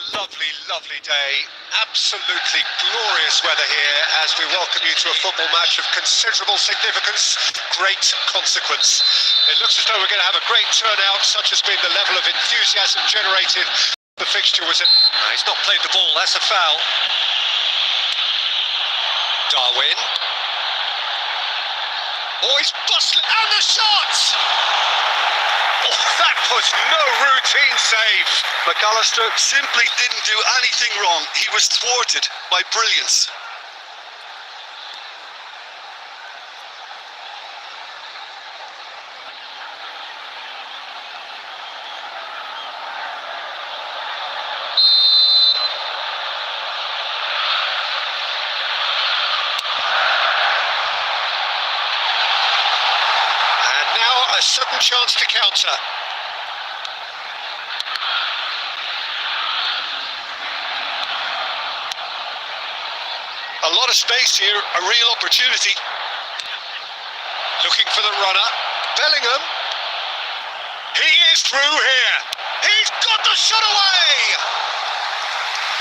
a lovely, lovely day. Absolutely glorious weather here as we welcome you to a football match of considerable significance, great consequence. It looks as though we're going to have a great turnout, such has been the level of enthusiasm generated. The fixture was at... he's not played the ball, that's a foul. Darwin. Oh, he's bustling, and the shot! Oh, that was no routine save. McAllister simply didn't do anything wrong. He was thwarted by brilliance. And now a sudden chance to counter. A lot of space here, a real opportunity. Looking for the runner. Bellingham. He is through here. He's got the shot away.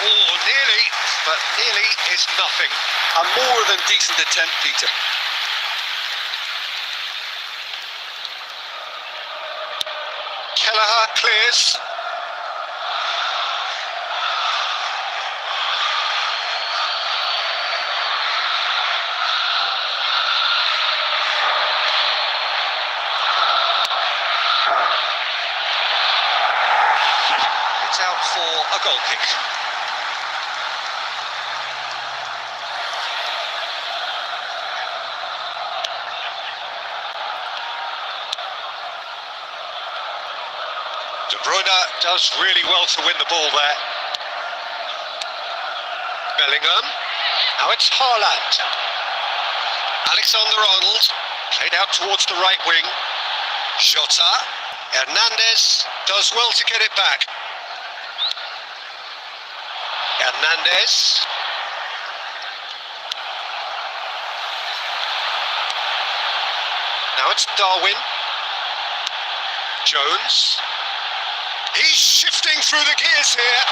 Oh, nearly, but nearly is nothing. A more than decent attempt, Peter. Kelleher clears. It's out for a goal kick. De Bruyne does really well to win the ball there. Bellingham. Now it's Haaland. Alexander-Arnold played out towards the right wing. Jota. Hernandez does well to get it back. Hernandez. Now it's Darwin. Jones. He's shifting through the gears here.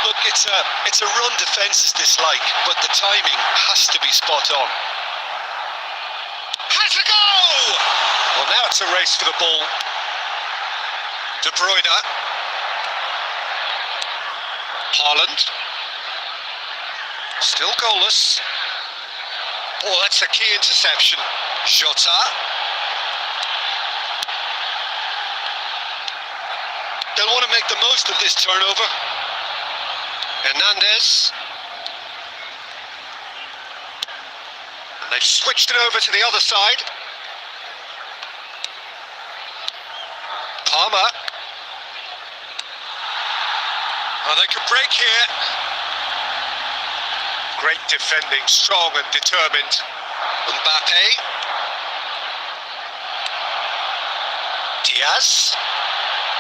Look, it's a run defence is dislike, but the timing has to be spot on. Has a go! Well, now it's a race for the ball. De Bruyne. Haaland. Still goalless. Oh, that's a key interception. Jota. They'll want to make the most of this turnover. Hernandez. And they've switched it over to the other side. Palmer. Oh, they could break here. Great defending, strong and determined. Mbappe. Diaz.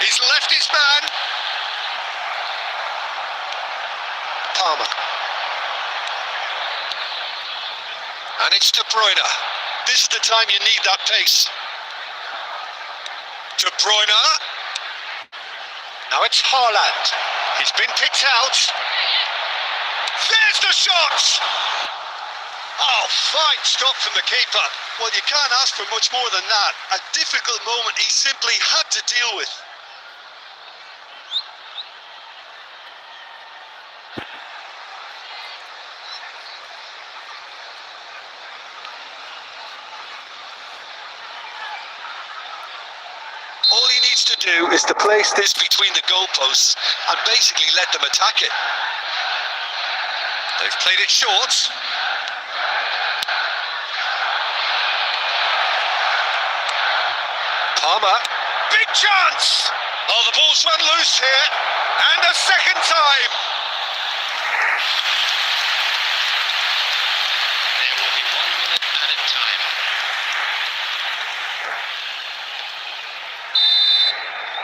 He's left his man. Palmer. And it's De Bruyne. This is the time you need that pace. De Bruyne. Now it's Haaland. He's been picked out. There's the shot! Oh, fine stop from the keeper. Well, you can't ask for much more than that. A difficult moment he simply had to deal with. All he needs to do is to place this between the goalposts and basically let them attack it. They've played it short. Palmer. Big chance! Oh, the ball's run loose here. And a second time. There will be 1 minute added time.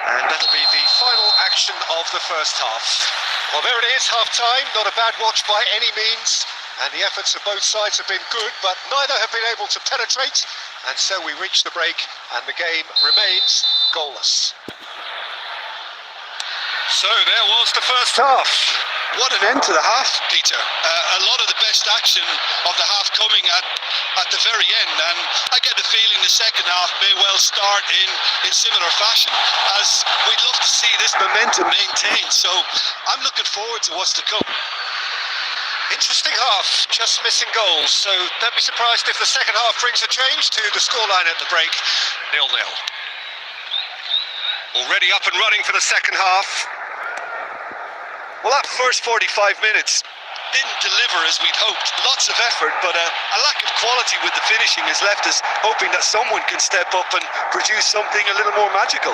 And that'll be the final action of the first half. Well, there it is, half-time. Not a bad watch by any means. And the efforts of both sides have been good, but neither have been able to penetrate. And so we reach the break, and the game remains goalless. So there was the first half. What an end to the half, Peter. A lot of the best action of the half coming at the very end, and I get the feeling the second half may well start in similar fashion, as we'd love to see this momentum maintained. So I'm looking forward to what's to come. Interesting half, just missing goals. So don't be surprised if the second half brings a change to the scoreline at the break. 0-0. Already up and running for the second half. Well, that first 45 minutes didn't deliver as we'd hoped. Lots of effort, but a lack of quality with the finishing has left us hoping that someone can step up and produce something a little more magical.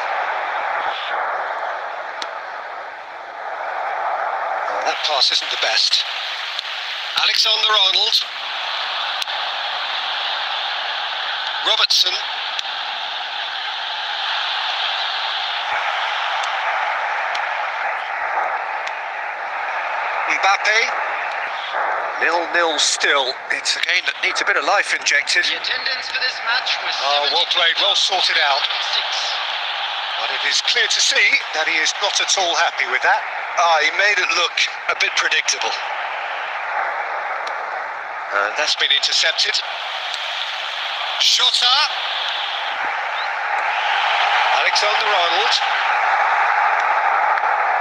That pass isn't the best. Alexander-Arnold. Robertson. Mbappe. 0-0 still. It's a game that needs a bit of life injected. The attendance for this match was Well played, well sorted out. 6. But it is clear to see that he is not at all happy with that. He made it look a bit predictable. And that's been intercepted. Shota. Alexander-Arnold.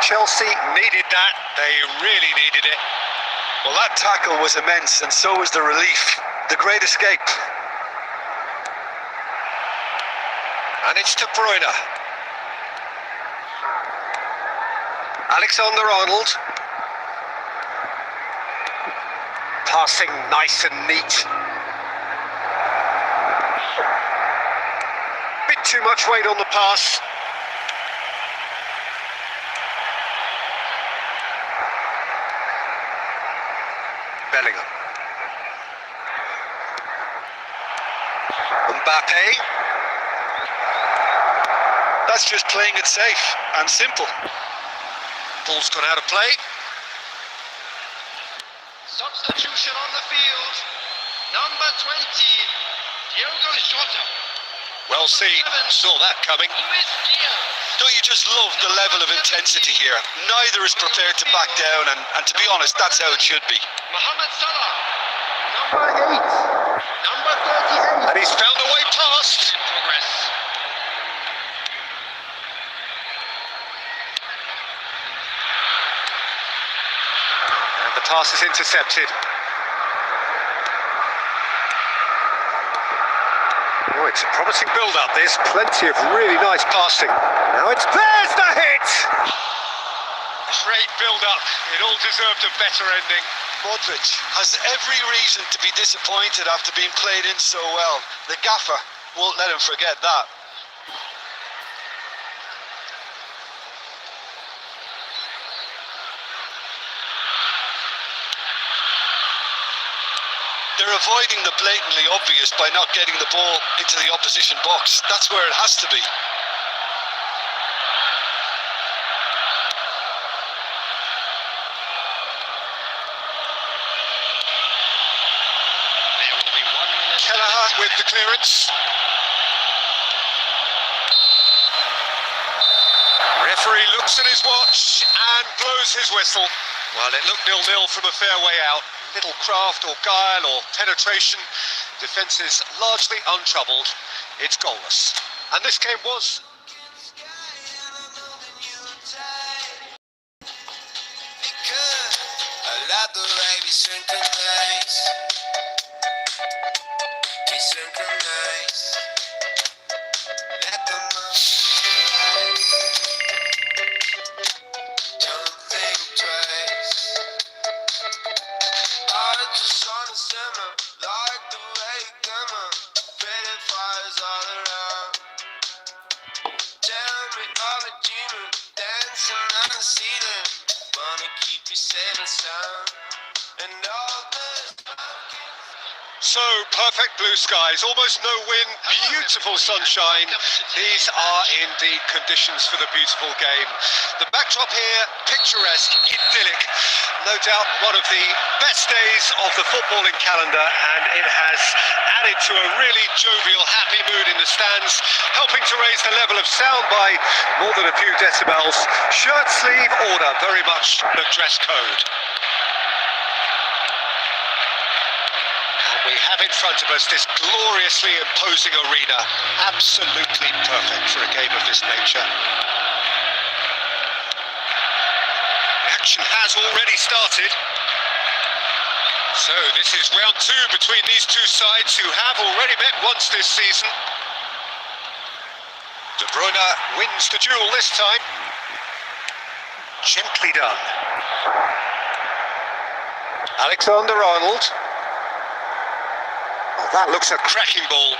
Chelsea needed that. They really needed it. Well, that tackle was immense, and so was the relief. The great escape. And it's De Bruyne. Alexander-Arnold. Passing nice and neat. Bit too much weight on the pass. Bellingham. Mbappe. That's just playing it safe and simple. Ball's gone out of play. Substitution on the field. Number 20, Diogo Jota. Well seen. Saw that coming. Luis Diaz. Don't you just love the level of intensity here? Neither is prepared to back down, and to be honest, that's how it should be. Mohamed Salah. Number 8. Number 38. And he's found a way past. In progress. And the pass is intercepted. Oh, it's a promising build-up. There's plenty of really nice passing. Now there's the hit! Great build-up. It all deserved a better ending. Modric has every reason to be disappointed after being played in so well. The gaffer won't let him forget that. They're avoiding the blatantly obvious by not getting the ball into the opposition box. That's where it has to be. There will be 1 minute. Kelleher with the clearance. Referee looks at his watch and blows his whistle. Well, it looked 0-0 from a fair way out. Little craft or guile or penetration. Defence is largely untroubled. It's goalless. And this game was... So perfect blue skies, almost no wind, beautiful sunshine. These are indeed conditions for the beautiful game. The backdrop here, picturesque, idyllic. No doubt one of the best days of the footballing calendar, and it has added to a really jovial, happy mood in the stands, helping to raise the level of sound by more than a few decibels. Shirt sleeve order, very much the dress code. We have in front of us this gloriously imposing arena, absolutely perfect for a game of this nature. The action has already started. So this is round two between these two sides who have already met once this season. De Bruyne wins the duel this time. Gently done. Alexander-Arnold. Oh, that looks a cracking ball.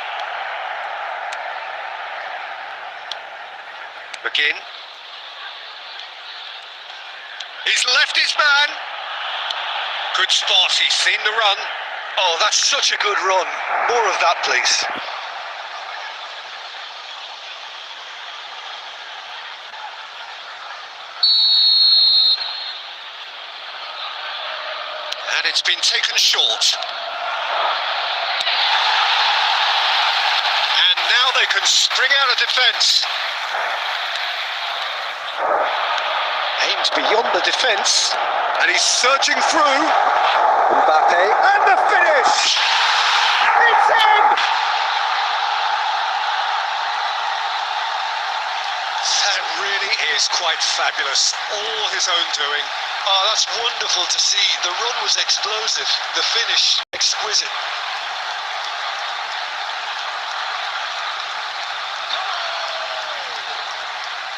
McGinn. He's left his man. Good spot, he's seen the run. Oh, that's such a good run. More of that, please. And it's been taken short. And now they can spring out of defence. Aimed beyond the defence. And he's surging through. Mbappe. And the finish! It's in! That really is quite fabulous. All his own doing. Oh, that's wonderful to see. The run was explosive. The finish, exquisite.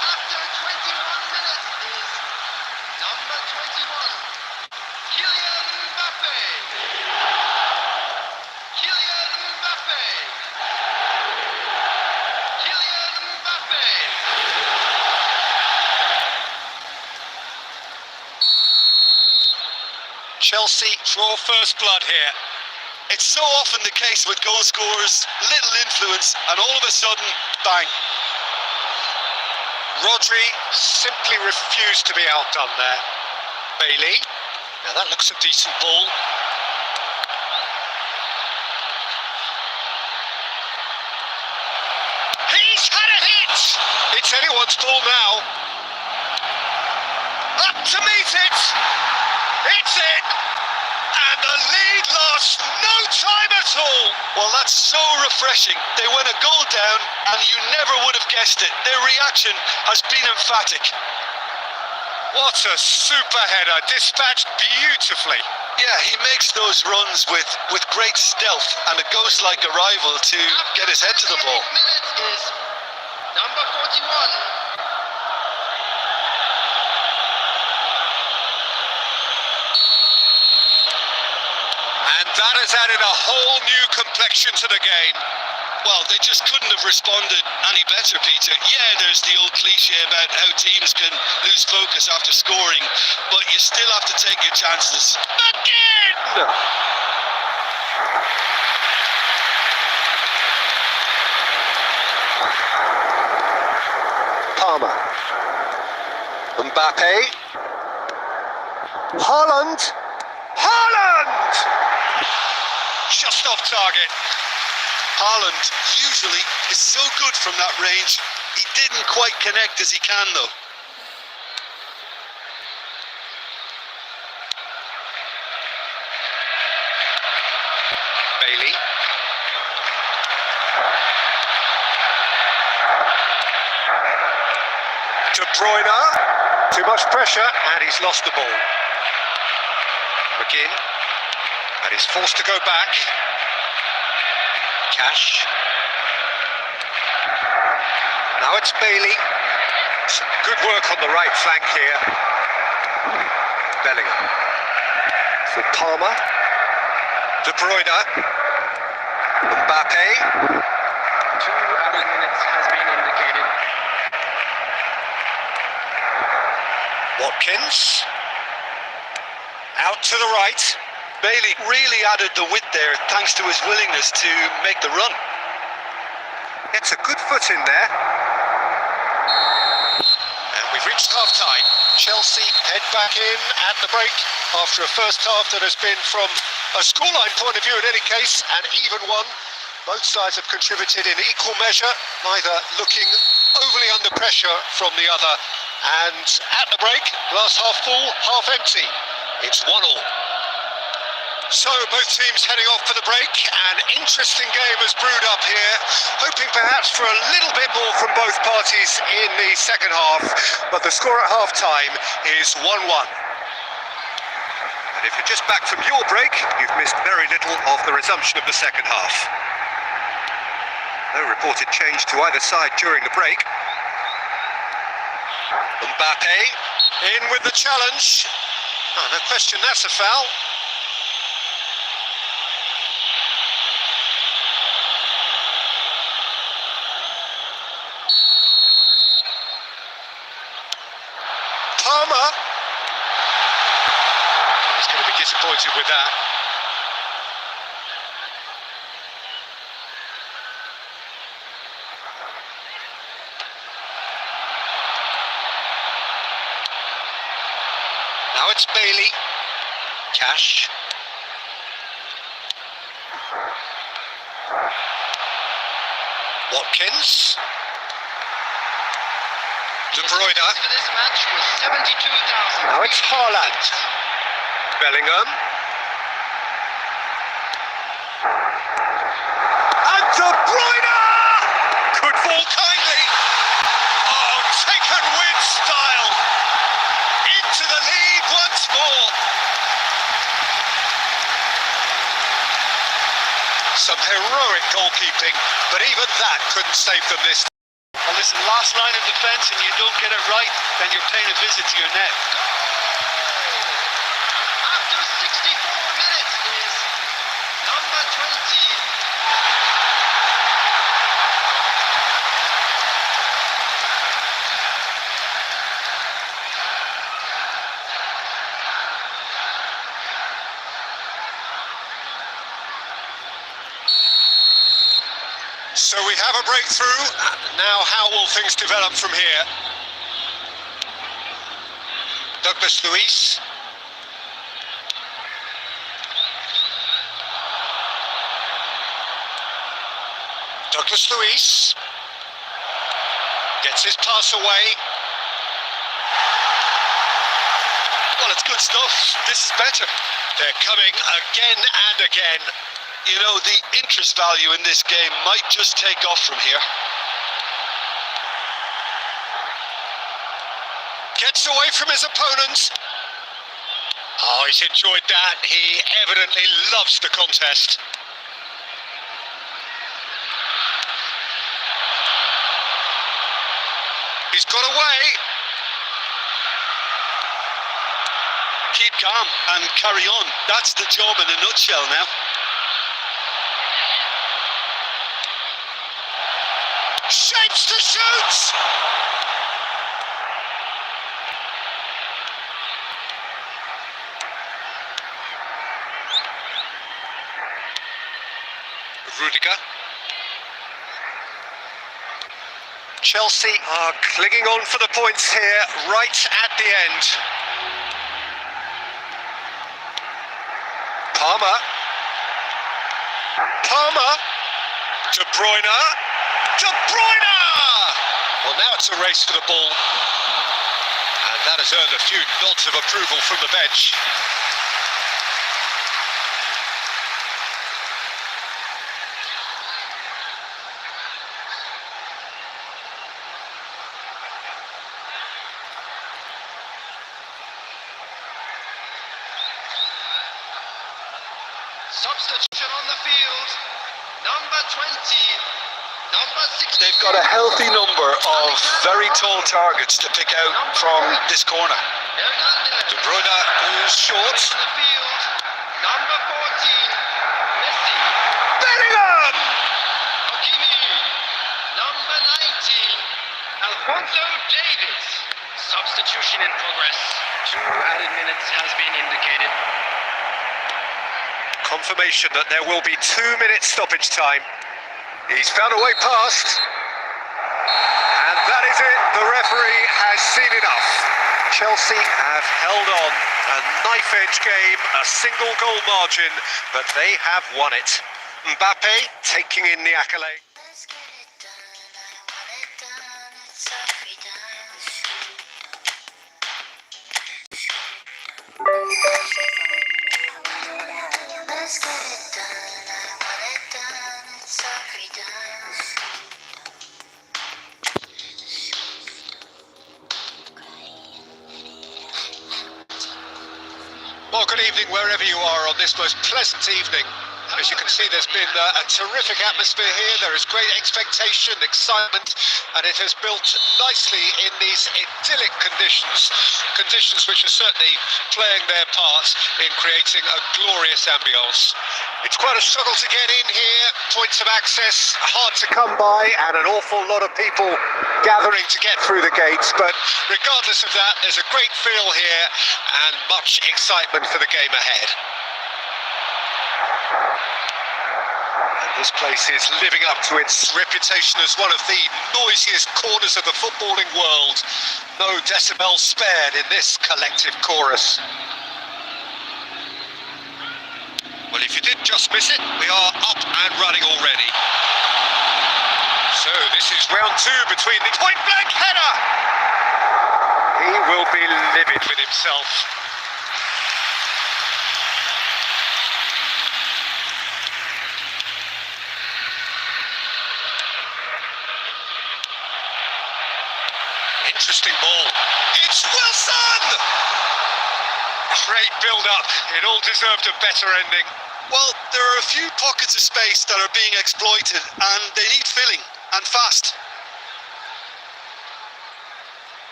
After 21 minutes is number 21, Kylian Mbappe. Kylian Mbappe. Kylian Mbappe. Chelsea draw first blood here. It's so often the case with goal scorers, little influence, and all of a sudden, bang. Rodri simply refused to be outdone there. Bailey. Now that looks a decent ball. He's had a hit! It's anyone's ball now. Up to meet it! It's in! And the lead lost no time at all! Well, that's so refreshing. They went a goal down, and you never would have guessed it. Their reaction has been emphatic. What a super header, dispatched beautifully. Yeah, he makes those runs with great stealth and a ghost-like arrival to get his head to the ball. 38 minutes is number 41, And that has added a whole new complexion to the game. Well, they just couldn't have responded any better, Peter. Yeah, there's the old cliche about how teams can lose focus after scoring, but you still have to take your chances. McGinn! Palmer. Mbappe. Haaland. Haaland! Just off target. Haaland usually is so good from that range. He didn't quite connect as he can, though. Bailey. De Bruyne. Too much pressure, and he's lost the ball. McGinn. And he's forced to go back. Cash. Now it's Bailey. Some good work on the right flank here. Bellingham. For Palmer. De Bruyne. Mbappe. 2 added minutes has been indicated. Watkins. Out to the right. Bailey really added the width there thanks to his willingness to make the run. Gets a good foot in there. And we've reached half-time. Chelsea head back in at the break after a first half that has been, from a scoreline point of view in any case, an even one. Both sides have contributed in equal measure, neither looking overly under pressure from the other. And at the break, glass half full, half empty. It's 1-1. So both teams heading off for the break. An interesting game has brewed up here, hoping perhaps for a little bit more from both parties in the second half, but the score at half-time is 1-1. And if you're just back from your break, you've missed very little of the resumption of the second half. No reported change to either side during the break. Mbappe in with the challenge. Oh, no question, that's a foul. Palmer. He's going to be disappointed with that. Now it's Bailey. Cash. Watkins. De Bruyne. For this match was 72,000. Now it's Haaland. Bellingham. And De Bruyne! Good ball kindly. Oh, taken with style. Into the lead once more. Some heroic goalkeeping, but even that couldn't save them this time. Well, listen, last line of defence and you don't get it right, then you're paying a visit to your net. After 64 minutes is number 20. So we have a breakthrough. Now how will things develop from here? Douglas Luiz. Douglas Luiz gets his pass away. Well, it's good stuff. This is better. They're coming again and again. You know, the interest value in this game might just take off from here. Gets away from his opponent. Oh, he's enjoyed that. He evidently loves the contest. He's got away. Keep calm and carry on. That's the job in a nutshell now. Shapes to shoot! Rudiger. Chelsea are clinging on for the points here, right at the end. Palmer. Palmer. De Bruyne. De Bruyne! Well, now it's a race for the ball. And that has earned a few nods of approval from the bench. Substitution on the field. Number 20. Number 16. They've got a healthy number of very tall targets to pick out from this corner. De Bruyne, who's short. On the field. Number 14. Messi. Bellingham! Hakimi. Number 19. Alphonso Davies. Substitution in progress. 2 added minutes has been indicated. confirmation that there will be 2 minutes stoppage time. He's found a way past. And that is it. The referee has seen enough. Chelsea have held on. A knife-edge game, a single goal margin, but they have won it. Mbappe taking in the accolade. Let's get it done, I want it done, it's already done. Let's get it done, I want it done, it's already done. Well, good evening wherever you are on this most pleasant evening. As you can see, there's been a terrific atmosphere here. There is great expectation, excitement, and it has built nicely in these idyllic conditions. Conditions which are certainly playing their part in creating a glorious ambience. It's quite a struggle to get in here. Points of access hard to come by, and an awful lot of people gathering to get through the gates. But regardless of that, there's a great feel here and much excitement for the game ahead. This place is living up to its reputation as one of the noisiest corners of the footballing world. No decibel spared in this collective chorus. Well, if you did just miss it, we are up and running already. So this is round 2 between the point-blank header. He will be livid with himself. Interesting ball. It's Wilson! Great build-up. It all deserved a better ending. Well, there are a few pockets of space that are being exploited and they need filling, and fast.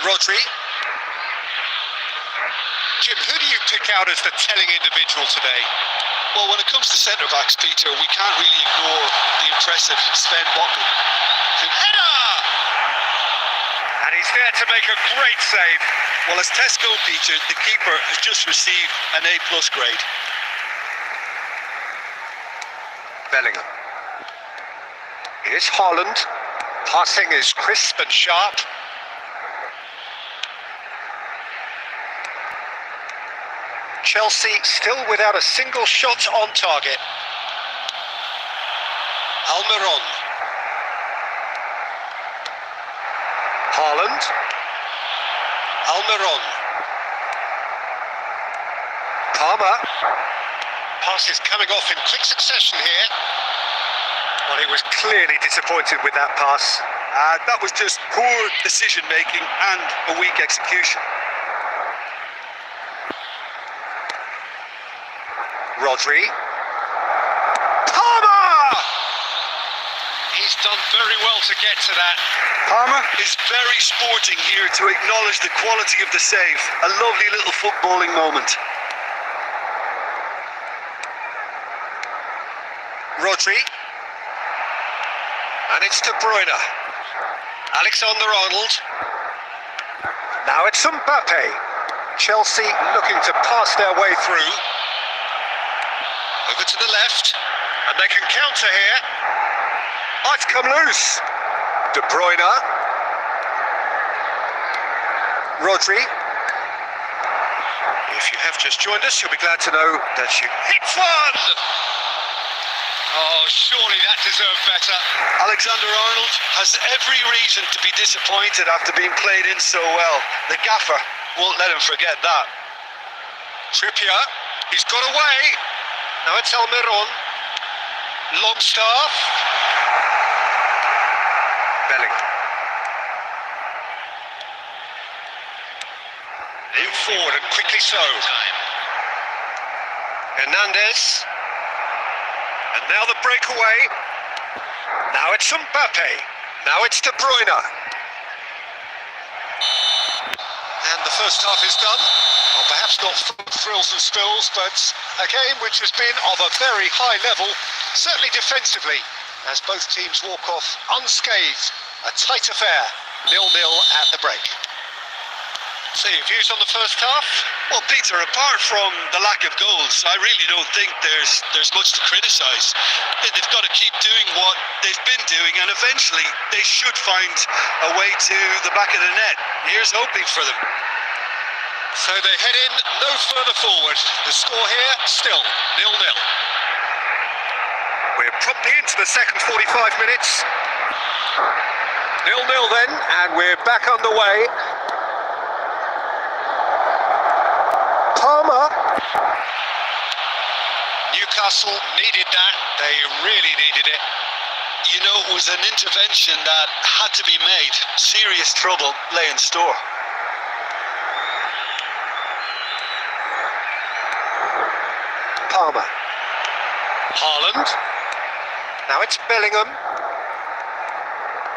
Rodri. Jim, who do you pick out as the telling individual today? Well, when it comes to centre-backs, Peter, we can't really ignore the impressive Sven Botman. Header! And he's there to make a great save. Well, as Tesco, Peter, the keeper has just received an A+ grade. Bellingham. Here's Haaland. Passing is crisp and sharp. Chelsea still without a single shot on target. Almiron. Haaland. Almiron. Palmer. Pass is coming off in quick succession here. Well, he was clearly disappointed with that pass. That was just poor decision-making and a weak execution. Rodri. Palmer! He's done very well to get to that. Palmer is very sporting here to acknowledge the quality of the save. A lovely little footballing moment. Rodri. And it's De Bruyne. Alexander-Arnold. Now it's Mbappe. Chelsea looking to pass their way through. Over to the left. And they can counter here. Oh, it's come loose. De Bruyne. Rodri. If you have just joined us, you'll be glad to know that you hit one! Oh, surely that deserved better. Alexander-Arnold has every reason to be disappointed after being played in so well. The gaffer won't let him forget that. Trippier, he's got away. Now it's Almiron. Longstaff. Bellingham. In forward and quickly so. Hernandez. And now the breakaway. Now it's Mbappe. Now it's De Bruyne. And the the first half is done. Well, perhaps not thrills and spills, but a game which has been of a very high level, certainly defensively, as both teams walk off unscathed. A tight affair, 0-0 at the break. So your views on the first half? Well, Peter, apart from the lack of goals, I really don't think there's much to criticise. They've got to keep doing what they've been doing, and eventually they should find a way to the back of the net. Here's hoping for them. So they head in no further forward. The score here still 0-0. We're promptly into the second 45 minutes. 0-0 then, and we're back underway. Palmer. Newcastle needed that. They really needed it. You know, it was an intervention that had to be made. Serious trouble lay in store. Palmer. Haaland. Now it's Bellingham.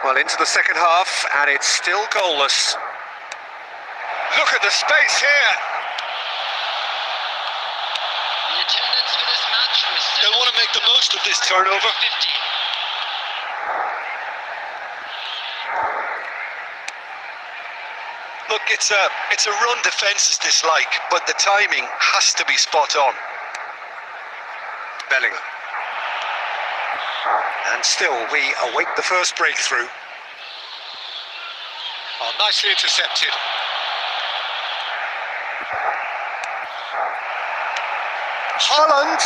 Well, into the second half, and it's still goalless. Look at the space here. The attendance for this match was They'll want to make the most of this turnover. 50. Look, it's a run defence is dislike, but the timing has to be spot on. Bellingham. And still we await the first breakthrough. Oh, nicely intercepted. Haaland.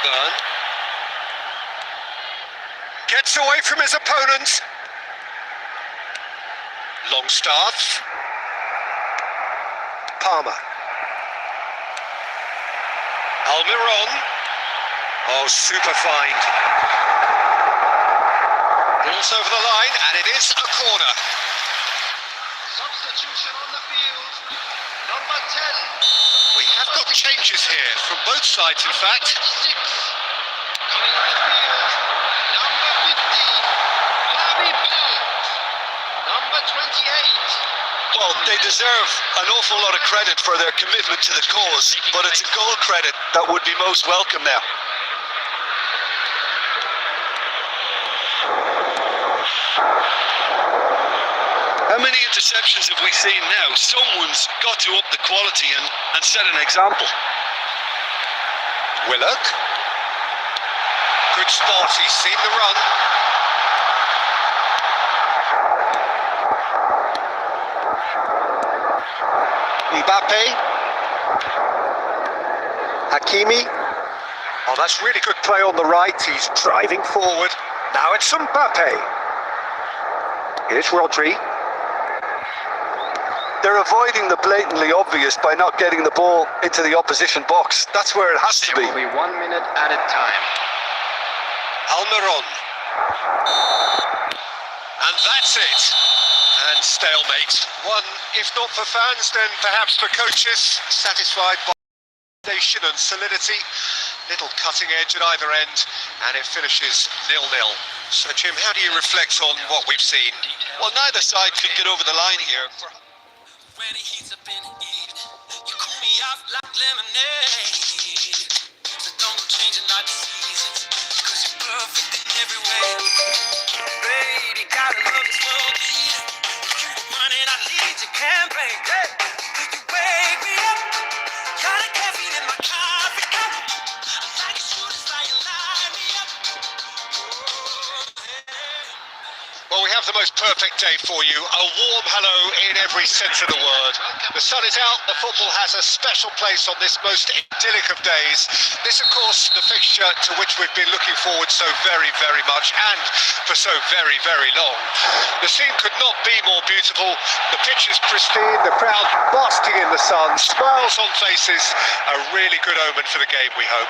Burn. Gets away from his opponent. Longstaff. Palmer. Almiron. Oh, super find. Ball's over the line, and it is a corner. Substitution on the field. Number 10. We have got changes here from both sides, in fact. 26. Coming on the field. Number 15. Harvey Barnes. Number 28. Well, they deserve an awful lot of credit for their commitment to the cause, but it's a goal credit that would be most welcome now. How many interceptions have we seen now? Someone's got to up the quality and set an example. Willock. Good spot, he's seen the run. Mbappe. Hakimi. Oh, that's really good play on the right. He's driving forward. Now it's Mbappe. Here's Rodri. They're avoiding the blatantly obvious by not getting the ball into the opposition box. That's where it has to be. It will be 1 minute at a time. Almiron. And that's it. And stalemate. One, if not for fans, then perhaps for coaches, satisfied by station and solidity. Little cutting edge at either end, and it finishes 0-0. So, Jim, how do you reflect on what we've seen? Well, neither side could get over the line here. When it heats up in the evening, you cool me off like lemonade. So don't go changing like the seasons, 'cause you're perfect in every way. Baby, gotta love this world leader. If you were running, I'd lead your campaign. Hey, could you wake me up? Got a caffeine in my coffee cup. I'm like a shooting star, you light me up. Oh, hey. Well, we have the most perfect day for you. A warm hello in every sense of the word. The sun is out, the football has a special place on this most idyllic of days. This, of course, the fixture to which we've been looking forward so very, very much, and for so very, very long. The scene could not be more beautiful. The pitch is pristine, the crowd basking in the sun, smiles on faces. A really good omen for the game, we hope.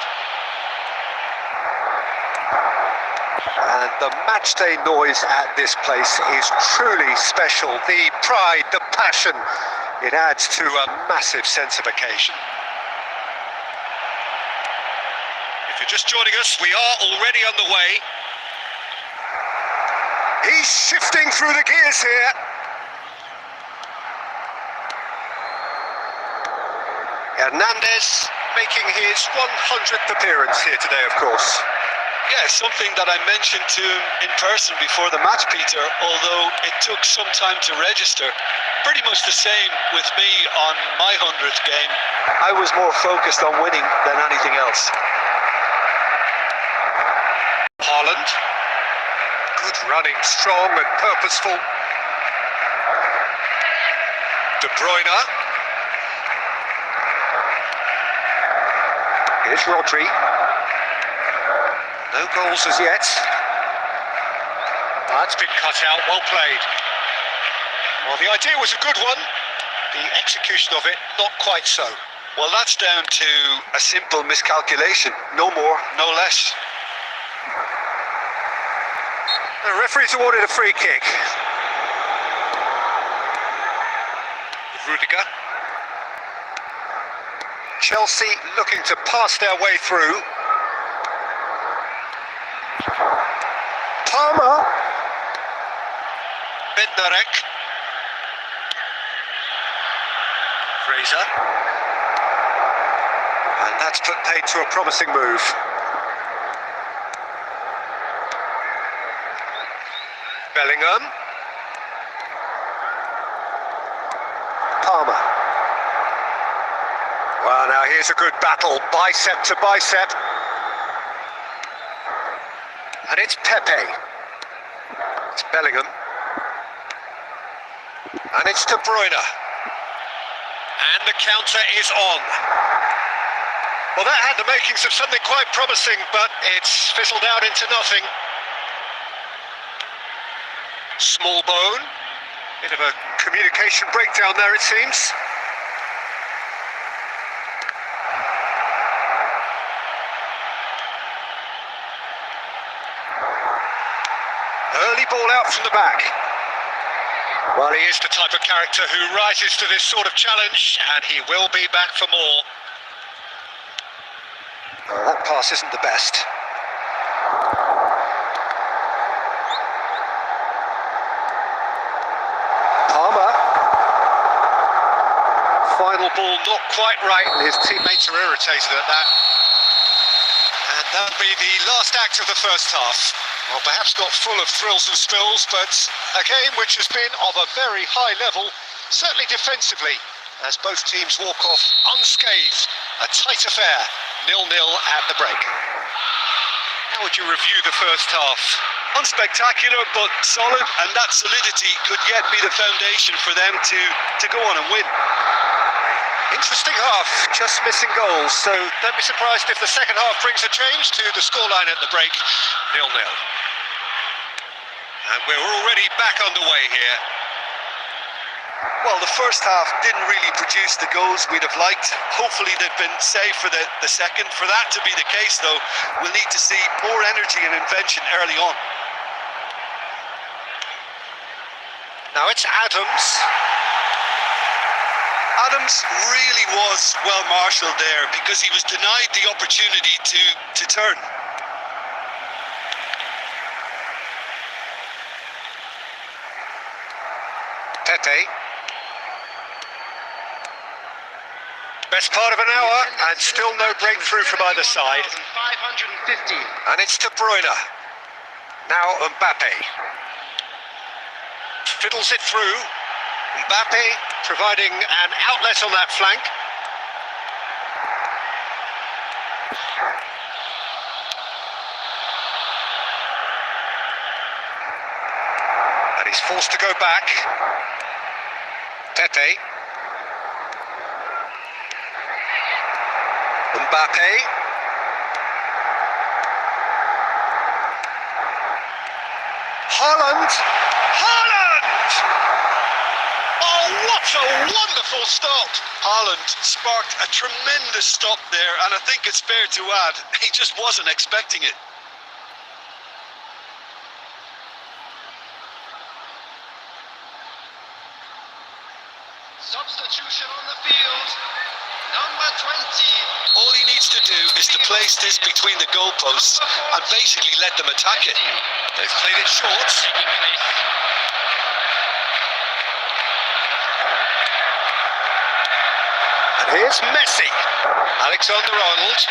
And the matchday noise at this place is truly special. The pride, the passion, it adds to a massive sense of occasion. If you're just joining us, we are already underway. He's shifting through the gears here. Hernandez making his 100th appearance here today, of course. Yeah, something that I mentioned to him in person before the match, Peter, although it took some time to register. Pretty much the same with me on my 100th game. I was more focused on winning than anything else. Haaland. Good running, strong and purposeful. De Bruyne. Here's Rodri. No goals as yet. That's been cut out, well played. Well, the idea was a good one. The execution of it, not quite so. Well, that's down to a simple miscalculation. No more, no less. The referee's awarded a free kick. Rudiger. Chelsea looking to pass their way through. Palmer. Bednarek. Fraser. And that's put paid to a promising move. Bellingham. Palmer. Well, now here's a good battle, bicep to bicep. And it's Pepe. It's Bellingham. And it's De Bruyne. And the counter is on. Well, that had the makings of something quite promising, but it's fizzled out into nothing. Small bone. Bit of a communication breakdown there, it seems. Early ball out from the back. Well, he is the type of character who rises to this sort of challenge, and he will be back for more. Oh, that pass isn't the best. Palmer. Final ball not quite right, and his teammates are irritated at that. And that'll be the last act of the first half. Well, perhaps not full of thrills and spills, but a game which has been of a very high level, certainly defensively, as both teams walk off unscathed. A tight affair, 0-0 at the break. How would you review the first half? Unspectacular, but solid, and that solidity could yet be the foundation for them to go on and win. Interesting half, just missing goals, so don't be surprised if the second half brings a change to the scoreline at the break, 0-0. And we're already back underway here. Well, the first half didn't really produce the goals we'd have liked. Hopefully they've been saved for the second. For that to be the case, though, we'll need to see more energy and invention early on. Now it's Adams. Adams really was well marshalled there because he was denied the opportunity to turn. Pepe. Best part of an hour, and still no breakthrough from either side. 550. And it's De Bruyne. Now Mbappe. Fiddles it through. Mbappe providing an outlet on that flank. And he's forced to go back. Pepe. Mbappe. Haaland. Haaland! Oh, what a wonderful stop! Haaland sparked a tremendous stop there, and I think it's fair to add, he just wasn't expecting it. Substitution on the field. number 20. All he needs to do is to place this between the goalposts and basically let them attack it. They've played it short. And here's Messi. Alexander-Arnold.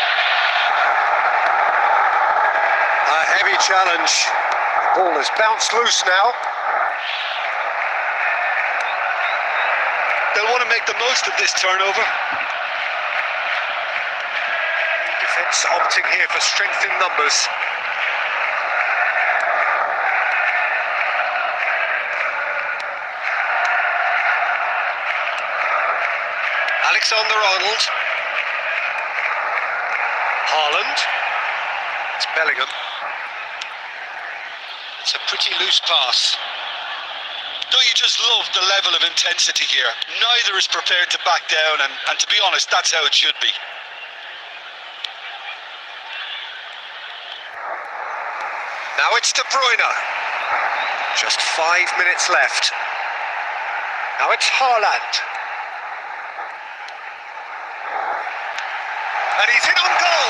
A heavy challenge. The ball has bounced loose now. They'll want to make the most of this turnover. Defence opting here for strength in numbers. Alexander-Arnold. Haaland. It's Bellingham. It's a pretty loose pass. Don't you just love the level of intensity here? Neither is prepared to back down, and to be honest, that's how it should be. Now it's De Bruyne. Just 5 minutes left. Now it's Haaland. And he's in on goal.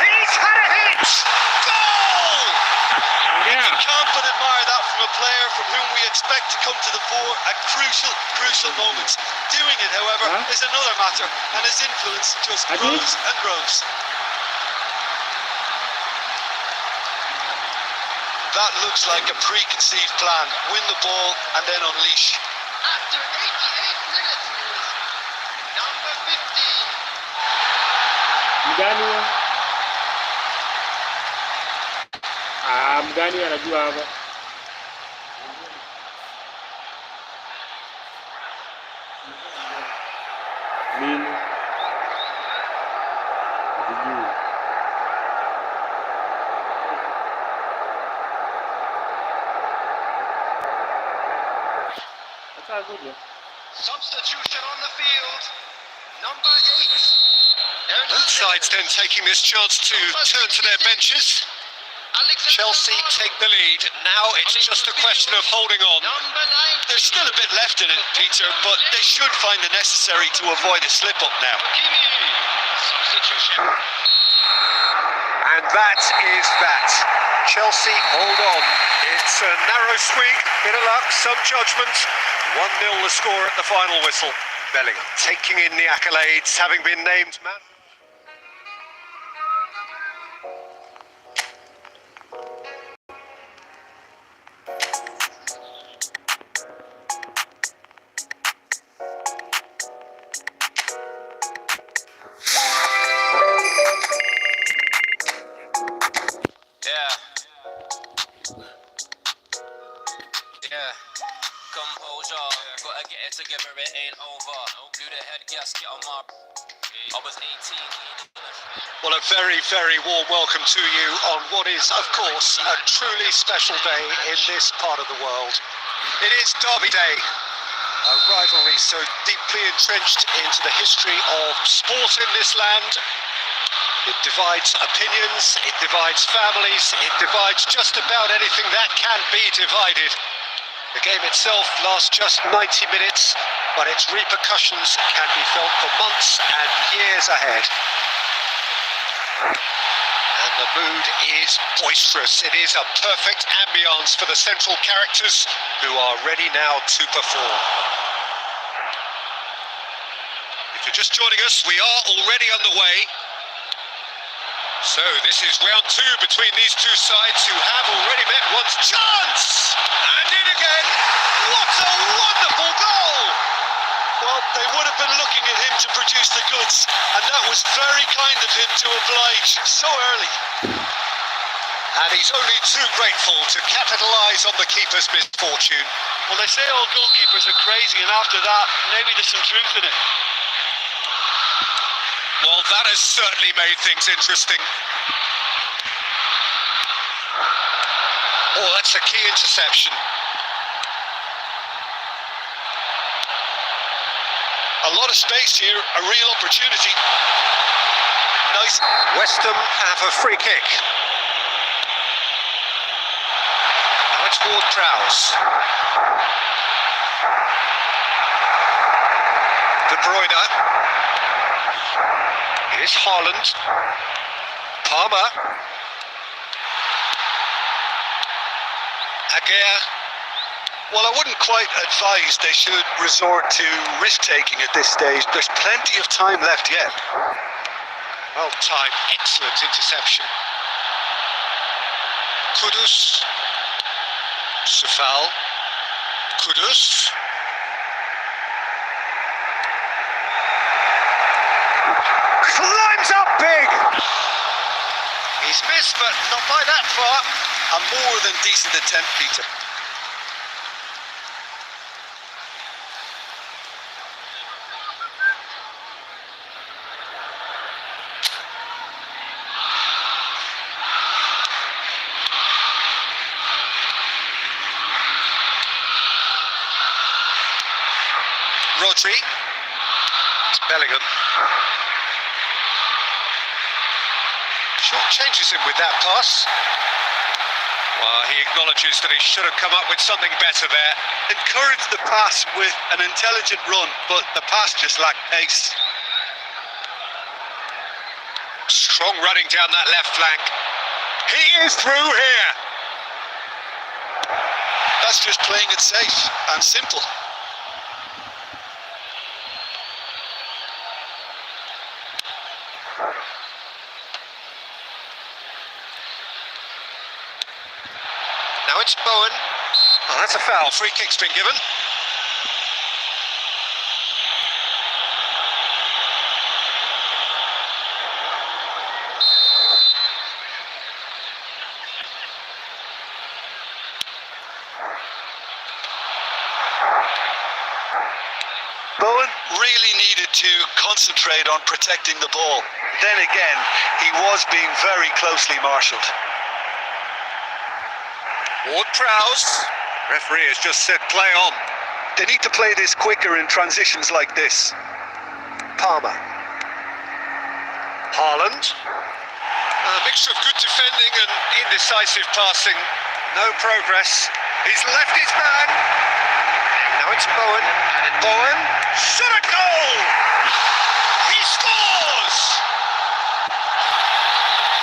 He's had a hit. Goal! You can't but admire that from a player from whom we expect to come to the fore at crucial moments. Doing it, however, is another matter, and his influence just grows and grows. That looks like a preconceived plan. Win the ball and then unleash. After 88 minutes is number 15. Mgani huyo? Mgani anajua hapa. Nini? Sijui. Sasa kuja. Substitution on the field. Number 8. Both sides then taking this chance to turn to their benches. Chelsea take the lead. Now it's just a question of holding on. Number 9. There's still a bit left in it, Peter, but they should find the necessary to avoid a slip-up now. Hakimi. Substitution. And that is that. Chelsea hold on. It's a narrow squeak, bit of luck, some judgment. 1-0 the score at the final whistle. Bellingham taking in the accolades, having been named man. Composure, gotta get it together, it ain't over. Blew the head gasket on my. I was 18. Well, a very, very warm welcome to you on what is, of course, a truly special day in this part of the world. It is Derby Day, a rivalry so deeply entrenched into the history of sport in this land. It divides opinions, it divides families, it divides just about anything that can be divided. The game itself lasts just 90 minutes, but its repercussions can be felt for months and years ahead. And the mood is boisterous. It is a perfect ambience for the central characters who are ready now to perform. If you're just joining us, we are already underway. So this is round 2 between these two sides who have already met once. Chance! And in again! What a wonderful goal! Well, they would have been looking at him to produce the goods, and that was very kind of him to oblige so early. And he's only too grateful to capitalise on the keeper's misfortune. Well, they say all goalkeepers are crazy, and after that, maybe there's some truth in it. Well, that has certainly made things interesting. Oh, that's a key interception. A lot of space here, a real opportunity. Nice. West Ham have a free kick. Now it's Ward-Prowse. De Bruyne. Here's Haaland. Palmer. Agüero. Well, I wouldn't quite advise they should resort to risk-taking at this stage. There's plenty of time left yet. Well timed, excellent interception. Kudus. Sefal. Kudus. Climbs up big. He's missed, but not by that far. A more than decent attempt, Peter. Rodri. It's Bellingham. Short changes him with that pass. Well, he acknowledges that he should have come up with something better there. Encouraged the pass with an intelligent run, but the pass just lacked pace. Strong running down that left flank. He is through here. That's just playing it safe and simple. Now it's Bowen. Oh, that's a foul. Free kick's been given. Bowen really needed to concentrate on protecting the ball. Then again, he was being very closely marshalled. Ward-Prowse. Referee has just said play on. They need to play this quicker in transitions like this. Palmer. Haaland. A mixture of good defending and indecisive passing. No progress. He's left his man. Now it's Bowen. Bowen. Shot a goal! He scores!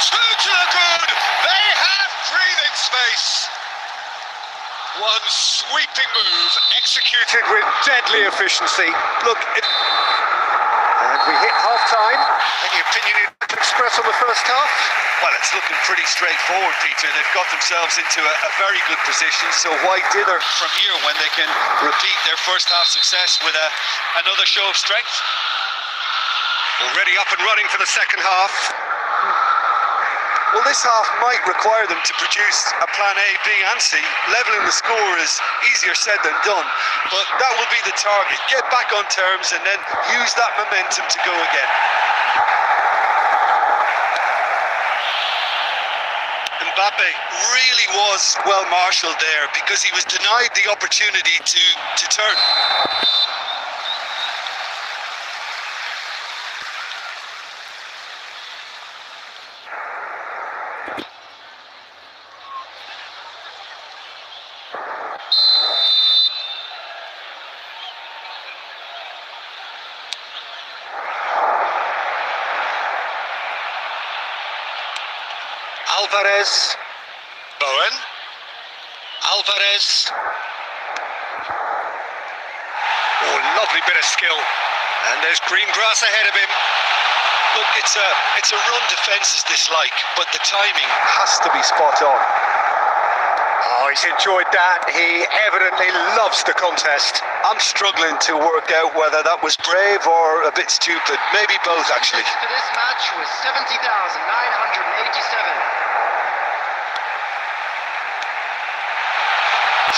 2 to the good. They have breathing space. One sweeping move, executed with deadly efficiency. Look, and we hit half-time. Any opinion you'd like to express on the first half? Well, it's looking pretty straightforward, Peter. They've got themselves into a very good position, so why dither from here when they can repeat their first half success with another show of strength? Already up and running for the second half. Well, this half might require them to produce a plan A, B and C. Levelling the score is easier said than done, but that will be the target. Get back on terms and then use that momentum to go again. Mbappe really was well marshalled there because he was denied the opportunity to turn. Alvarez. Bowen. Alvarez. Oh, lovely bit of skill. And there's green grass ahead of him. Look, it's a run defence is dislike, but the timing has to be spot on. Oh, he's enjoyed that. He evidently loves the contest. I'm struggling to work out whether that was brave or a bit stupid. Maybe both, actually. For this match was 70,987.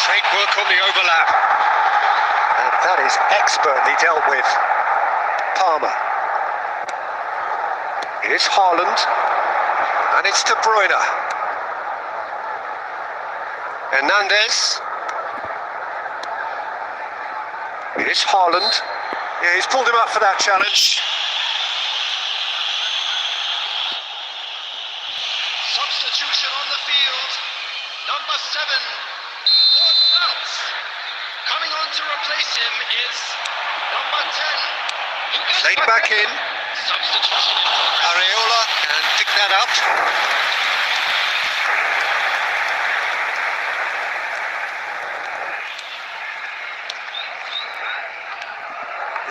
Great work on the overlap. And that is expertly dealt with. Palmer. It's Haaland. And it's De Bruyne. Hernandez. It's Haaland. Yeah, he's pulled him up for that challenge. Substitution on the field. Number 7, Ward-Prowse. Coming on to replace him is number 10. Played back in. Substitution in progress. Areola and pick that up.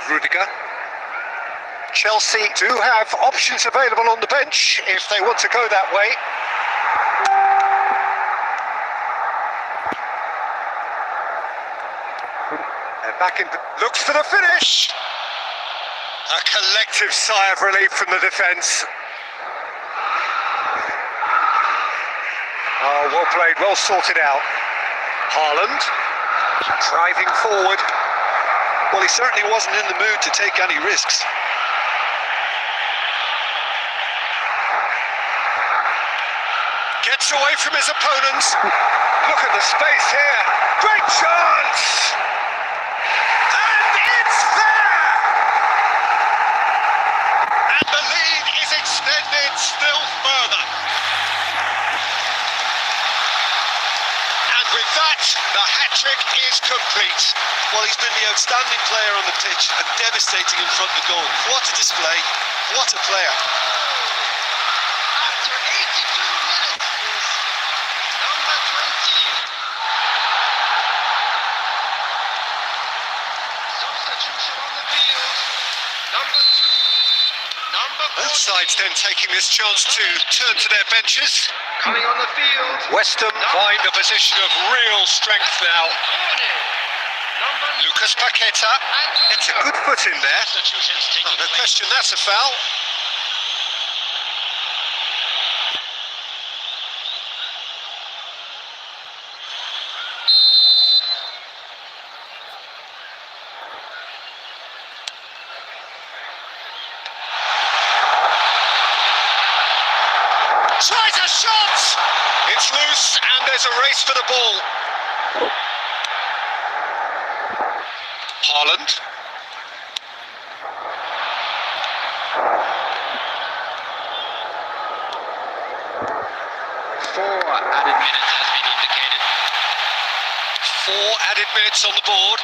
Rudiger. Chelsea do have options available on the bench if they want to go that way. And back in, looks for the finish. A collective sigh of relief from the defence. Oh, well played, well sorted out. Haaland driving forward. Well, he certainly wasn't in the mood to take any risks. Gets away from his opponents. Look at the space here. Great chance! And it's there! And the lead is extended still further. And with that, the hat-trick is complete. Well, he's been the outstanding player on the pitch and devastating in front of goal. What a display. What a player. After 82 minutes, number 20. Substitution on the field. Number 2. Number 14. Both sides then taking this chance to turn to their benches. Coming on the field. West Ham find a position of real strength now. Corner. Number Lucas Paqueta gets a good foot in there. Oh, no question, that's a foul. Tries a shot! It's loose and there's a race for the ball. Haaland. Four added minutes has been indicated. 4 added minutes on the board.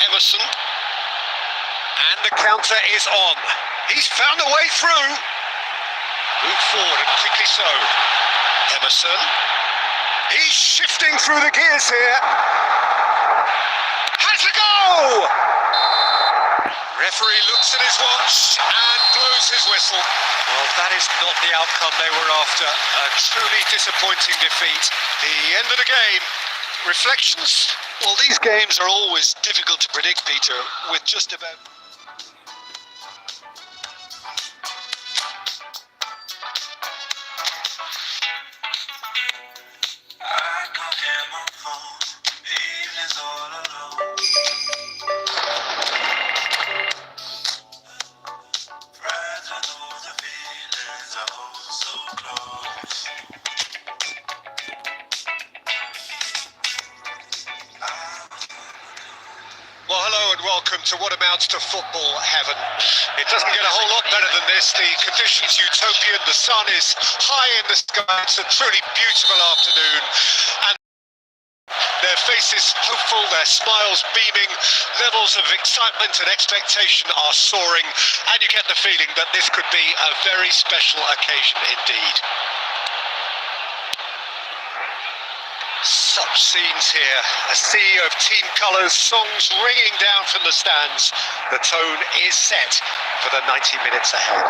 Emerson. And the counter is on. He's found a way through. Move forward and quickly so. Emerson. He's shifting through the gears here. Has a go! Referee looks at his watch and blows his whistle. Well, that is not the outcome they were after. A truly disappointing defeat. The end of the game. Reflections? Well, these games are always difficult to predict, Peter, with just about... I can't hear my phone. Evenings all alone. Friends with all the feelings are all so close. Well, hello and welcome to what amounts to football heaven. It doesn't get a whole lot better than this. The conditions utopian, the sun is high in the sky, it's a truly beautiful afternoon. And their faces hopeful, their smiles beaming, levels of excitement and expectation are soaring, and you get the feeling that this could be a very special occasion indeed. Such scenes here, a sea of team colours, songs ringing down from the stands. The tone is set for the 90 minutes ahead.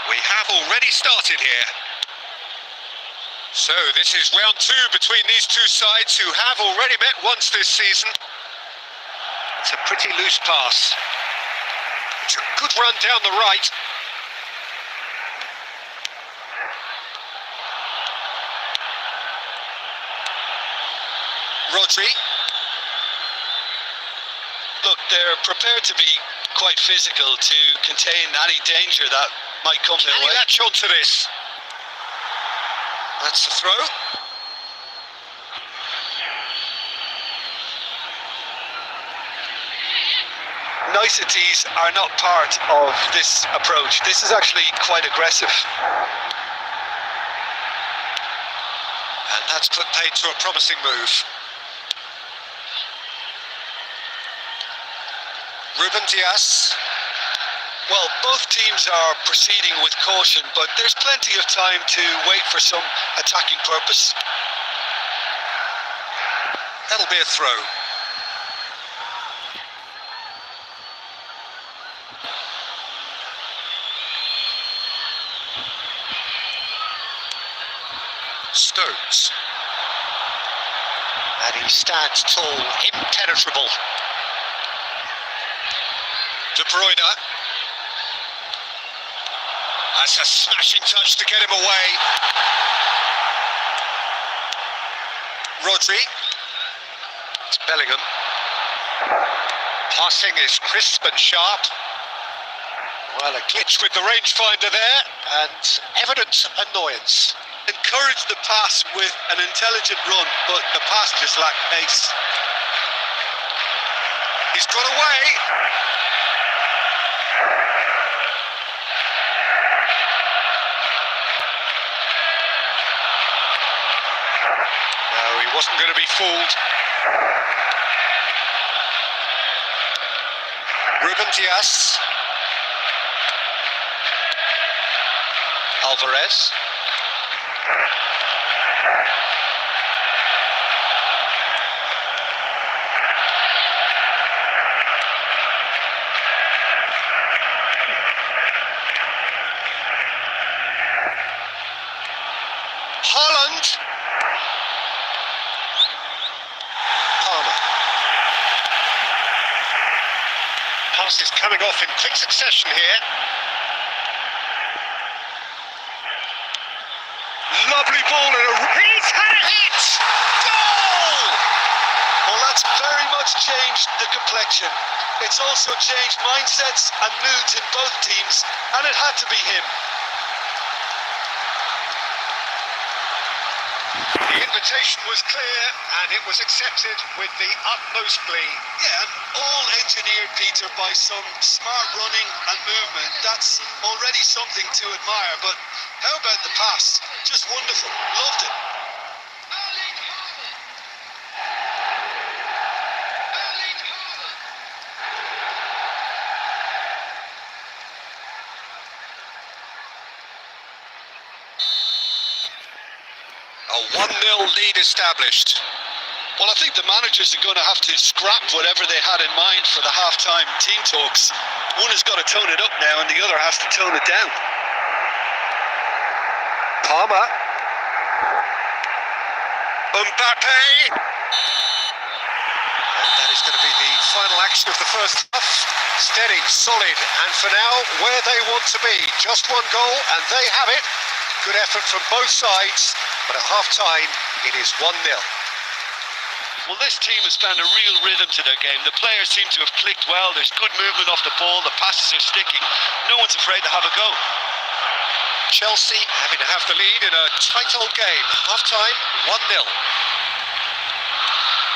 We have already started here. So this is round 2 between these two sides who have already met once this season. It's a pretty loose pass. It's a good run down the right. Rodri. Look, they're prepared to be quite physical to contain any danger that might come their Can he way. latch onto this? That's the throw. Niceties are not part of this approach. This is actually quite aggressive. And that's put paid to a promising move. Ruben Diaz. Well, both teams are proceeding with caution, but there's plenty of time to wait for some attacking purpose. That'll be a throw. Stones. And he stands tall, impenetrable. De Bruyne. That's a smashing touch to get him away. Rodri. It's Bellingham. Passing is crisp and sharp. Well, a glitch with the rangefinder there, and evident annoyance. Encourage the pass with an intelligent run, but the pass just lacked pace. He's got away. No, he wasn't going to be fooled. Ruben Diaz. Alvarez. Haaland. Palmer. Pass is coming off in quick succession here. Lovely ball and he's had a hit! Goal! Well, that's very much changed the complexion. It's also changed mindsets and moods in both teams, and it had to be him. The invitation was clear and it was accepted with the utmost glee. Yeah, and all engineered, Peter, by some smart running and movement. That's already something to admire, but how about the pass? Just wonderful. Loved it. Erling Haaland. Erling Haaland. A 1-0 lead established. Well, I think the managers are going to have to scrap whatever they had in mind for the half-time team talks. One has got to tone it up now, and the other has to tone it down. Palmer. Mbappe. And that is going to be the final action of the first half. Steady, solid, and for now, where they want to be. Just one goal, and they have it. Good effort from both sides, but at half-time, it is 1-0. Well, this team has found a real rhythm to their game. The players seem to have clicked well. There's good movement off the ball. The passes are sticking. No one's afraid to have a go. Chelsea having to have the lead in a tight old game. Half-time, 1-0.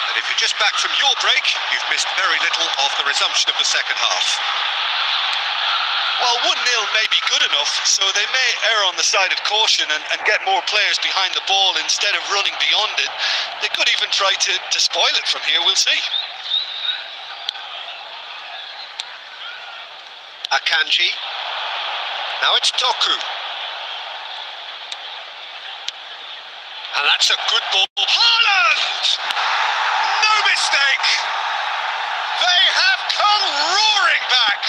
And if you're just back from your break, you've missed very little of the resumption of the second half. Well, 1-0 may be good enough, so they may err on the side of caution and get more players behind the ball instead of running beyond it. They could even try to spoil it from here, we'll see. Akanji. Now it's Doku. And that's a good ball. Haaland! No mistake! They have come roaring back!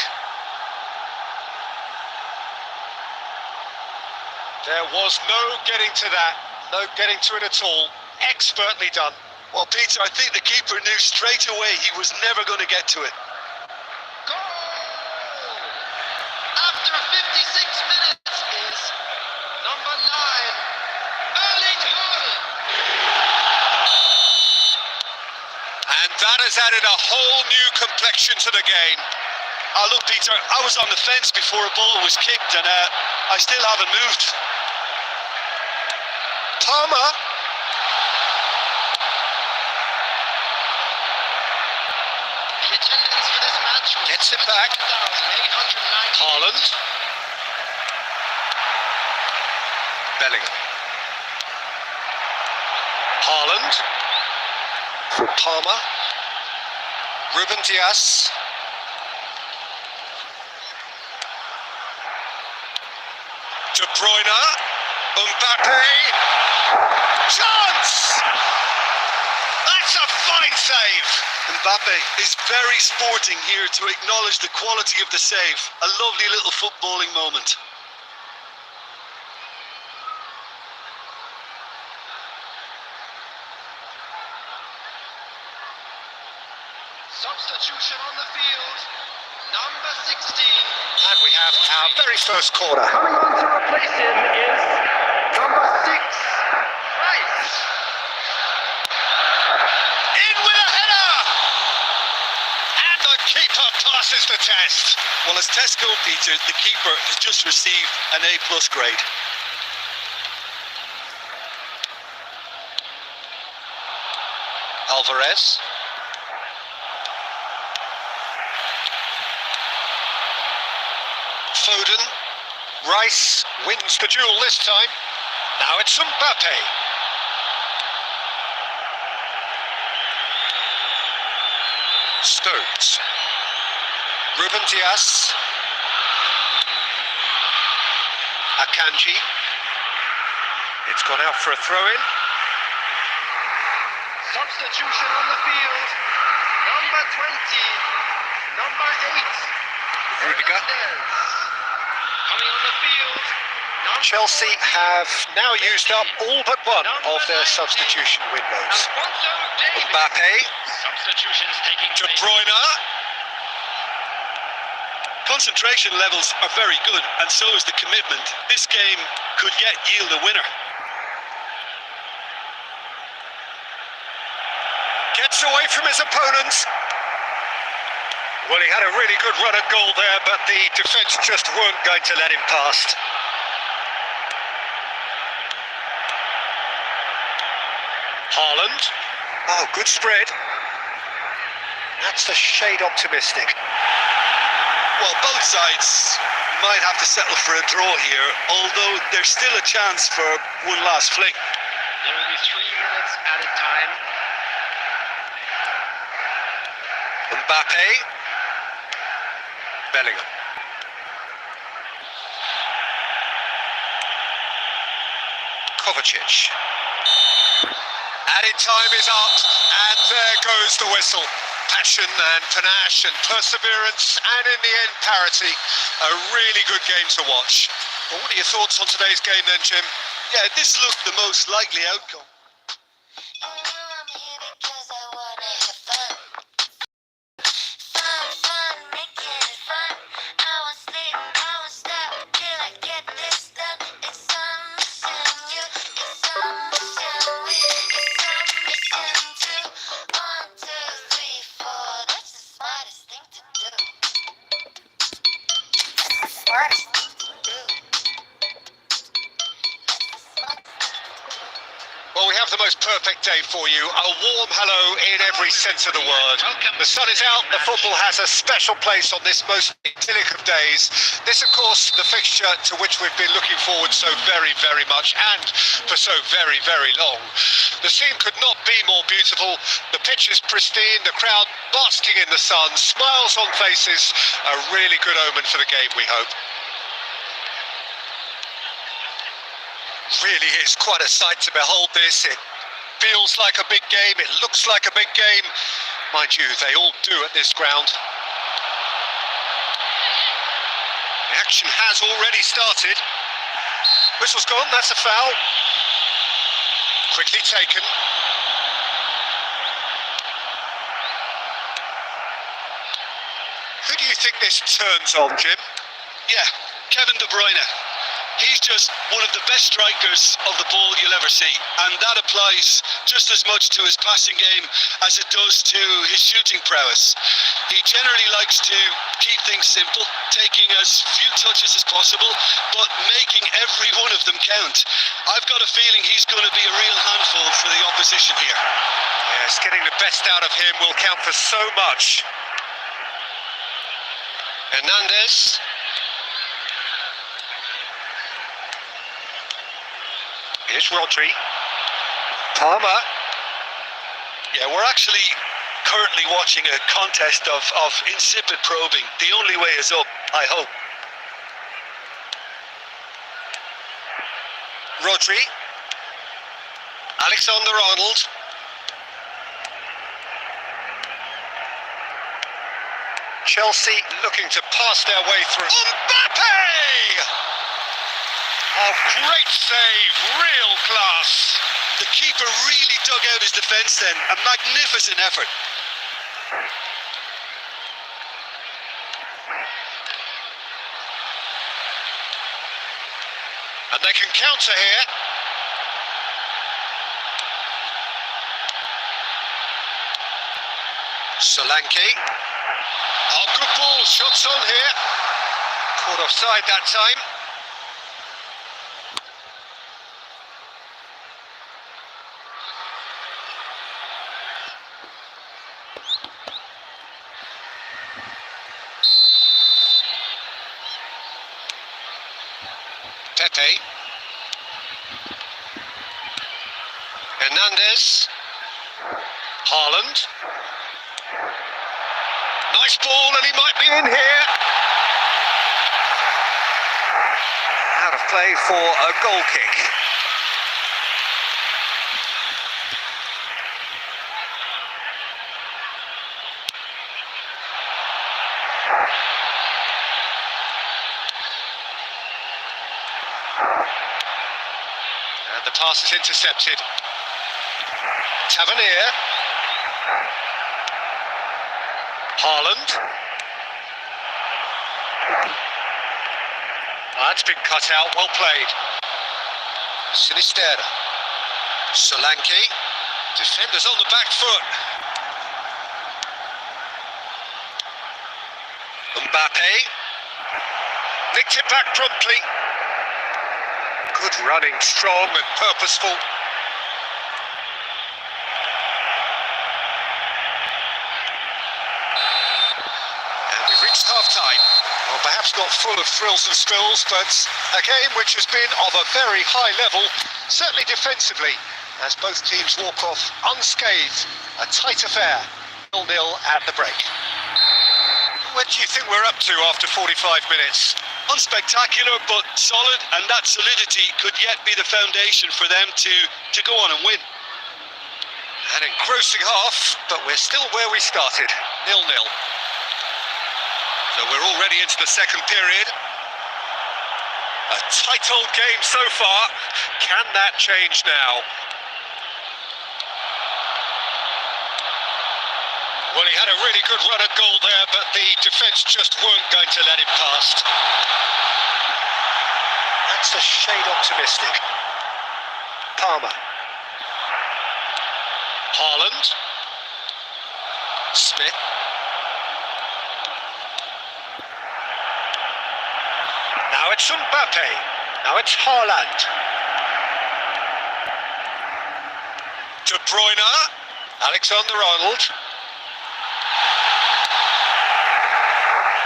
There was no getting to that. No getting to it at all. Expertly done. Well, Peter, I think the keeper knew straight away he was never going to get to it. Goal! After 56 minutes is number 9, Erling Haaland. And that has added a whole new complexion to the game. Look, Peter, I was on the fence before a ball was kicked, and I still haven't moved. Palmer. The attendance for this match was Gets it back. 7,890. Haaland. Bellingham. Haaland. Palmer. Ruben Diaz. De Bruyne, Mbappe, chance! That's a fine save. Mbappe is very sporting here to acknowledge the quality of the save. A lovely little footballing moment. Substitution on the field. Number 16. And we have our very first corner. Coming on to replace him is number 6. Rice. In with a header! And the keeper passes the test. Well, as Tesco, Peter, the keeper has just received an A+ grade. Alvarez. Foden. Rice wins the duel this time. Now it's Mbappe. Stones. Ruben Dias. Akanji. It's gone out for a throw-in. Substitution on the field. Number 20. Number 8. Rudiger. Hernandez. Coming on the field. Number Chelsea 14. have now used up all but one Number of their 19. substitution windows. Alphonso Davies. Mbappe. Substitutions taking De place. Bruyne. Concentration levels are very good, and so is the commitment. This game could yet yield a winner. Gets away from his opponents. Well, he had a really good run at goal there, but the defence just weren't going to let him past. Haaland. Oh, good spread. That's a shade optimistic. Well, both sides might have to settle for a draw here, although there's still a chance for one last fling. There will be 3 minutes added time. Mbappe. Bellingham. Kovacic. Added time is up, and there goes the whistle. Passion and panache and perseverance, and in the end, parity. A really good game to watch. Well, what are your thoughts on today's game then, Jim? Yeah, this looked the most likely outcome. I'm here because I wanna have fun. Fun, making it fun. I won't sleep, I won't stop till I get this done. It's on mission, you. It's on mission, we. It's on mission, two. 1, 2, 3, 4. That's the smartest thing to do. That's the smartest thing to do. Well, we have the most perfect day for you. A warm hello in every sense of the word. The sun is out. The football has a special place on this most idyllic of days. This, of course, the fixture to which we've been looking forward so very, very much, and for so very, very long. The scene could not be more beautiful. The pitch is pristine. The crowd basking in the sun. Smiles on faces. A really good omen for the game, we hope. Really is quite a sight to behold this. It feels like a big game. It looks like a big game. Mind you, they all do at this ground. The action has already started. Whistle's gone, that's a foul. Quickly taken. Who do you think this turns on, Jim? Yeah, Kevin De Bruyne. He's just one of the best strikers of the ball you'll ever see, and that applies just as much to his passing game as it does to his shooting prowess. He generally likes to keep things simple, taking as few touches as possible, but making every one of them count. I've got a feeling he's going to be a real handful for the opposition here. Yes, getting the best out of him will count for so much. Hernandez. Here's Rodri. Palmer. Yeah, we're actually currently watching a contest of insipid probing. The only way is up, I hope. Rodri. Alexander-Arnold. Chelsea looking to pass their way through. Mbappe! Oh, great save, real class. The keeper really dug out his defence then. A magnificent effort. And they can counter here. Solanke. Oh, good ball, shots on here. Caught offside that time. Pepe. Hernandez. Haaland. Nice ball, and he might be in here. Out of play for a goal kick. And the pass is intercepted. Tavernier. Haaland. That's been cut out, well played. Sinisterra. Solanke. Defenders on the back foot. Mbappe. Nicked it back promptly. Good running, strong and purposeful. We've reached half-time. Well, perhaps not full of thrills and spills, but a game which has been of a very high level, certainly defensively, as both teams walk off unscathed. A tight affair, 0-0 at the break. What do you think we're up to after 45 minutes? Unspectacular, but solid, and that solidity could yet be the foundation for them to go on and win. An engrossing half, but we're still where we started, 0-0. So we're already into the second period. A tight old game so far. Can that change now? Well, he had a really good run at goal there, but the defence just weren't going to let him past. That's a shade optimistic. Palmer. Haaland. Smith. Now it's Mbappe. Now it's Haaland. De Bruyne. Alexander-Arnold.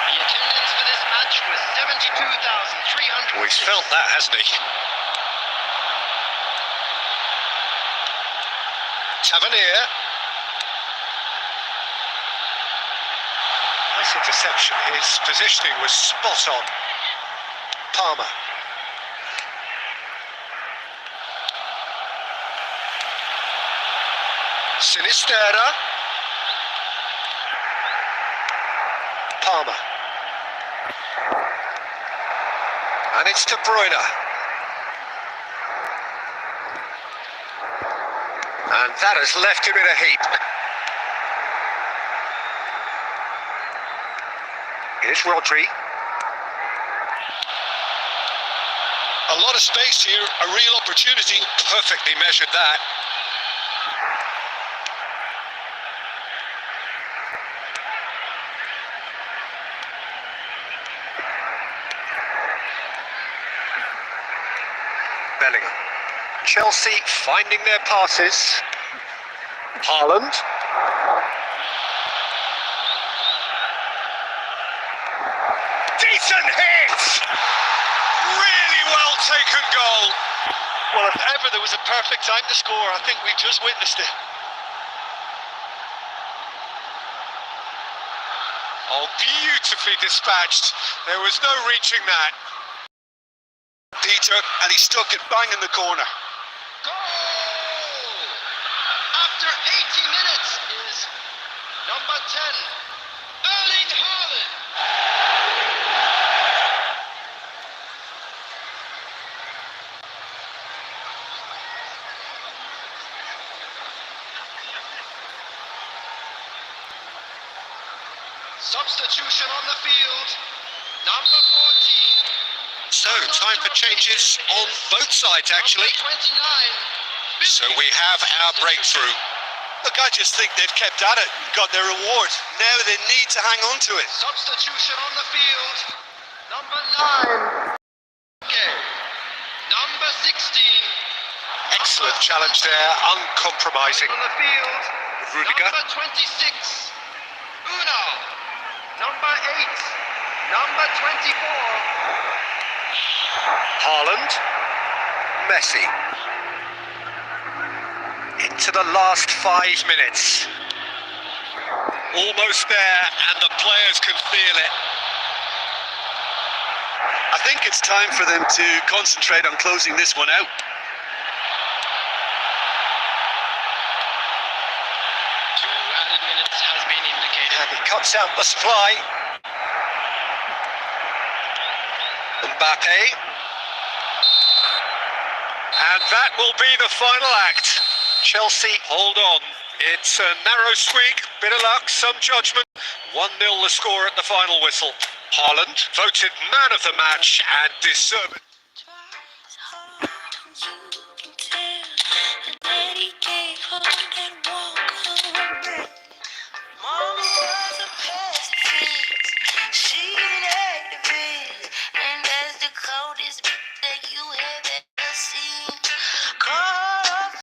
The attendance for this match was 72,300. Oh, he's felt that, hasn't he? Tavernier. Nice interception. His positioning was spot on. Palmer. Sinisterra. Palmer. And it's De Bruyne. And that has left him in a heap. Here's Rodri. A lot of space here, a real opportunity. Perfectly measured that. Bellingham. Chelsea finding their passes. Haaland. Decent hit! Really well taken goal. Well, if ever there was a perfect time to score, I think we just witnessed it. Oh, beautifully dispatched. There was no reaching that. Peter, and he stuck it bang in the corner. Goal! After 80 minutes is number 10, Erling Haaland. Substitution on the field, number 14. So, time for changes on both sides, actually. Number 29. So we have our breakthrough. Look, I just think they've kept at it, got their reward. Now they need to hang on to it. Substitution on the field, number 9. Okay. Number 16. Excellent challenge there, uncompromising. On the field, Rudiger. number 26. Unal. Number 8. Number 24. Haaland, Messi. Into the last 5 minutes. Almost there, and the players can feel it. I think it's time for them to concentrate on closing this one out. 2 added minutes has been indicated. And he cuts out the supply. Mbappe. And that will be the final act. Chelsea hold on. It's a narrow squeak, bit of luck, some judgment. 1-0 the score at the final whistle. Haaland voted man of the match and deserved.